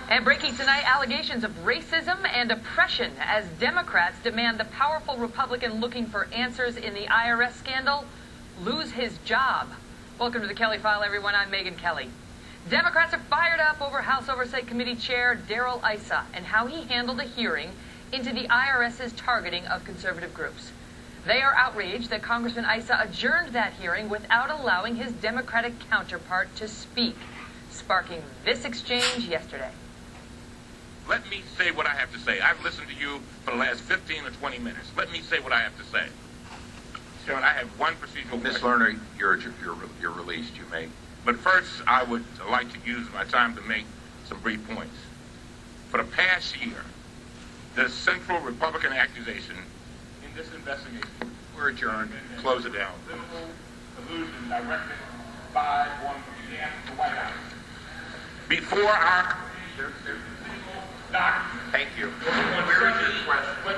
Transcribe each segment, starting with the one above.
And breaking tonight, allegations of racism and oppression as Democrats demand the powerful Republican looking for answers in the IRS scandal lose his job. Welcome to the Kelly File, everyone. I'm Megyn Kelly. Democrats are fired up over House Oversight Committee Chair Darrell Issa and how he handled a hearing into the IRS's targeting of conservative groups. They are outraged that Congressman Issa adjourned that hearing without allowing his Democratic counterpart to speak, sparking this exchange yesterday. Let me say what I have to say. I've listened to you for the last 15 or 20 minutes. Let me say what I have to say. Chairman, I have one procedural Ms. question. Lerner, you're released. You may. But first, I would like to use my time to make some brief points. For the past year, the central Republican accusation in this investigation, We're adjourned. close it down, collusion directed by one from the White House. Before our there's a single document. Thank you. Where is your question? But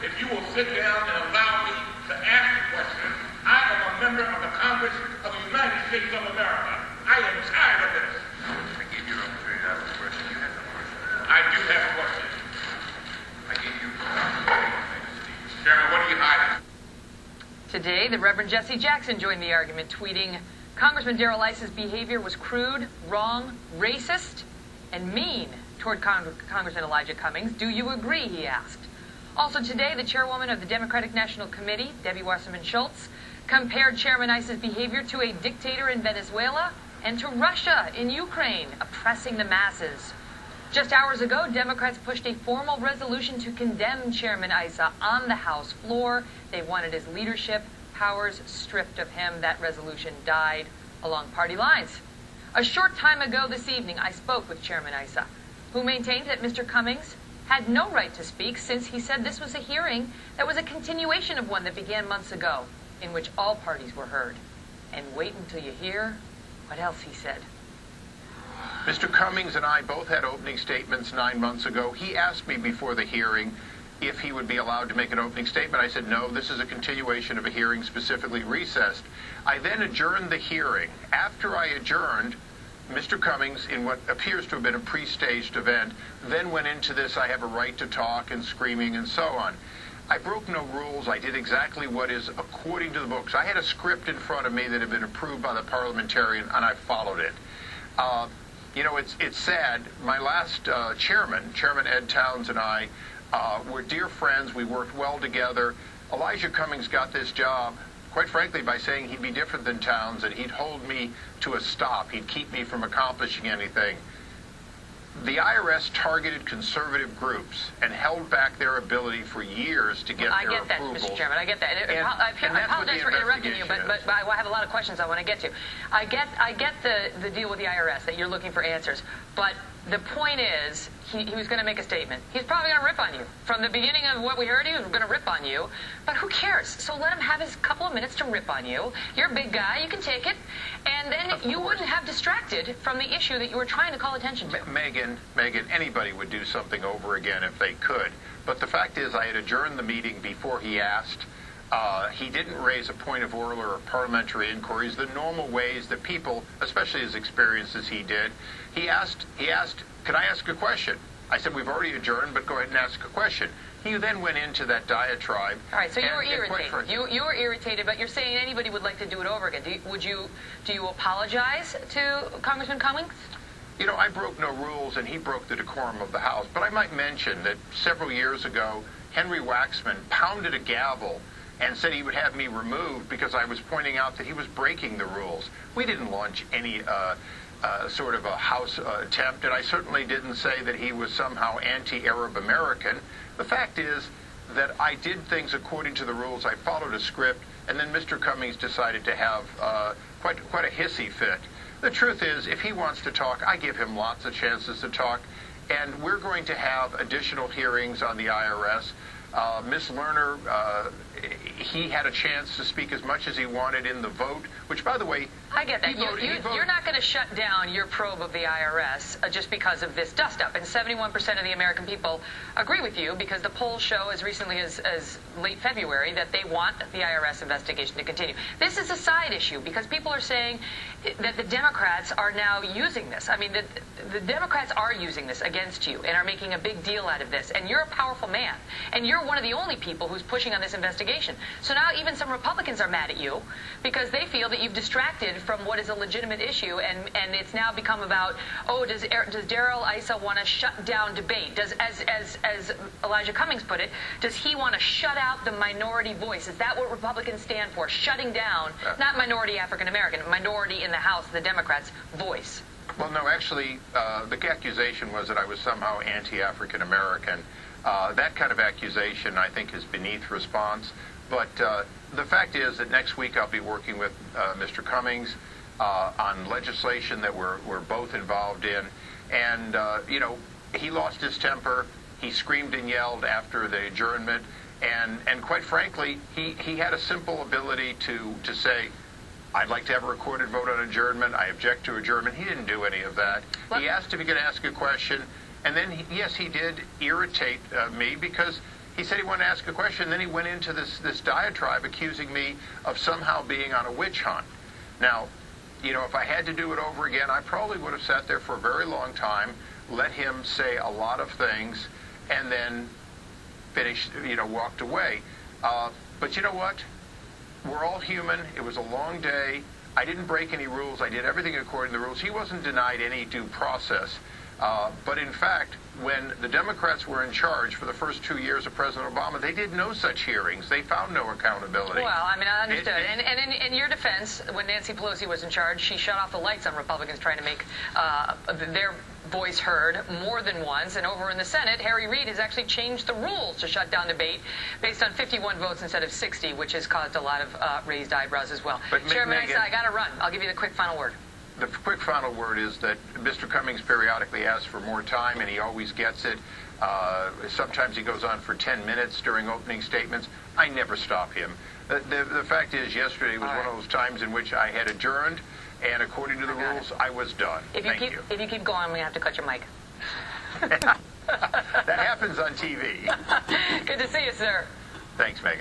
if you will sit down and allow me to ask the question, I am a member of the Congress of the United States of America. I am tired of this. I gave you an opportunity to ask a question. You had no question. I do have a question. I gave you an opportunity to speak. Chairman, what are you hiding? Today, the Reverend Jesse Jackson joined the argument, tweeting, Congressman Darrell Issa's behavior was crude, wrong, racist, and mean toward Congressman Elijah Cummings. Do you agree, he asked. Also today, the chairwoman of the Democratic National Committee, Debbie Wasserman Schultz, compared Chairman Issa's behavior to a dictator in Venezuela and to Russia in Ukraine, oppressing the masses. Just hours ago, Democrats pushed a formal resolution to condemn Chairman Issa on the House floor. They wanted his leadership powers stripped of him. That resolution died along party lines. A short time ago this evening, I spoke with Chairman Issa, who maintained that Mr. Cummings had no right to speak since he said this was a hearing that was a continuation of one that began months ago, in which all parties were heard. And wait until you hear what else he said. Mr. Cummings and I both had opening statements 9 months ago. He asked me before the hearing if he would be allowed to make an opening statement. I said, no, this is a continuation of a hearing specifically recessed. I then adjourned the hearing. After I adjourned, Mr. Cummings, in what appears to have been a pre-staged event, then went into this, I have a right to talk, and screaming and so on. I broke no rules. I did exactly what is according to the books. I had a script in front of me that had been approved by the parliamentarian, and I followed it. You know, it's sad. My last Chairman Ed Towns and I were dear friends. We worked well together. Elijah Cummings got this job, quite frankly, by saying he'd be different than Towns and he'd hold me to a stop. He'd keep me from accomplishing anything. The IRS targeted conservative groups and held back their ability for years to get their approvals. I get that, Mr. Chairman. I get that. I apologize for interrupting you, but I have a lot of questions I want to get to. I get the deal with the IRS, that you're looking for answers. But the point is, he was going to make a statement. He's probably going to rip on you. From the beginning of what we heard, he was going to rip on you. But who cares? So let him have his couple of minutes to rip on you. You're a big guy. You can take it. And then you wouldn't have distracted from the issue that you were trying to call attention to. Megyn, anybody would do something over again if they could. But the fact is, I had adjourned the meeting before he asked. He didn't raise a point of order or parliamentary inquiries, the normal ways that people, especially as experienced as he did. He asked, can I ask a question? I said, we've already adjourned, but go ahead and ask a question. He then went into that diatribe. All right, so you were irritated. You were irritated, but you're saying anybody would like to do it over again. Do you apologize to Congressman Cummings? You know, I broke no rules, and he broke the decorum of the House. But I might mention that several years ago, Henry Waxman pounded a gavel and said he would have me removed because I was pointing out that he was breaking the rules. We didn't launch any sort of a House attempt, and I certainly didn't say that he was somehow anti-Arab American. The fact is that I did things according to the rules. I followed a script, and then Mr. Cummings decided to have quite a hissy fit. The truth is, if he wants to talk, I give him lots of chances to talk, and we're going to have additional hearings on the IRS. Ms. Lerner, he had a chance to speak as much as he wanted in the vote, which, by the way, I get that. You're not going to shut down your probe of the IRS just because of this dust-up. And 71% of the American people agree with you because the polls show as recently as late February that they want the IRS investigation to continue. This is a side issue because people are saying that the Democrats are now using this. I mean, the Democrats are using this against you and are making a big deal out of this. And you're a powerful man. And you're one of the only people who's pushing on this investigation. So now even some Republicans are mad at you because they feel that you've distracted from what is a legitimate issue, and it's now become about, oh, does Darrell Issa want to shut down debate? Does, as Elijah Cummings put it, does he want to shut out the minority voice? Is that what Republicans stand for? Shutting down, not minority African American, minority in the House, the Democrats' voice. Well, no, actually, the accusation was that I was somehow anti-African American. That kind of accusation, I think, is beneath response. But the fact is that next week I'll be working with Mr. Cummings on legislation that we're both involved in. And, you know, he lost his temper. He screamed and yelled after the adjournment. And quite frankly, he had a simple ability to say, I'd like to have a recorded vote on adjournment. I object to adjournment. He didn't do any of that. What? He asked if he could ask a question. And then, yes, he did irritate me because he said he wanted to ask a question. Then he went into this diatribe accusing me of somehow being on a witch hunt. Now, you know, if I had to do it over again, I probably would have sat there for a very long time, let him say a lot of things, and then finished, you know, walked away. But you know what? We're all human. It was a long day. I didn't break any rules. I did everything according to the rules. He wasn't denied any due process. But in fact, when the Democrats were in charge for the first 2 years of President Obama, they did no such hearings. They found no accountability. Well, I mean, I understood. And in your defense, when Nancy Pelosi was in charge, she shut off the lights on Republicans trying to make their voice heard more than once. And over in the Senate, Harry Reid has actually changed the rules to shut down debate based on 51 votes instead of 60, which has caused a lot of raised eyebrows as well. But Chairman Issa, I got to run. I'll give you the quick final word. The quick final word is that Mr. Cummings periodically asks for more time, and he always gets it. Sometimes he goes on for 10 minutes during opening statements. I never stop him. The fact is, yesterday was one of those times in which I had adjourned, and according to the rules, I was done. Thank you. If you keep going, I'm going to have to cut your mic. That happens on TV. Good to see you, sir. Thanks, Megyn.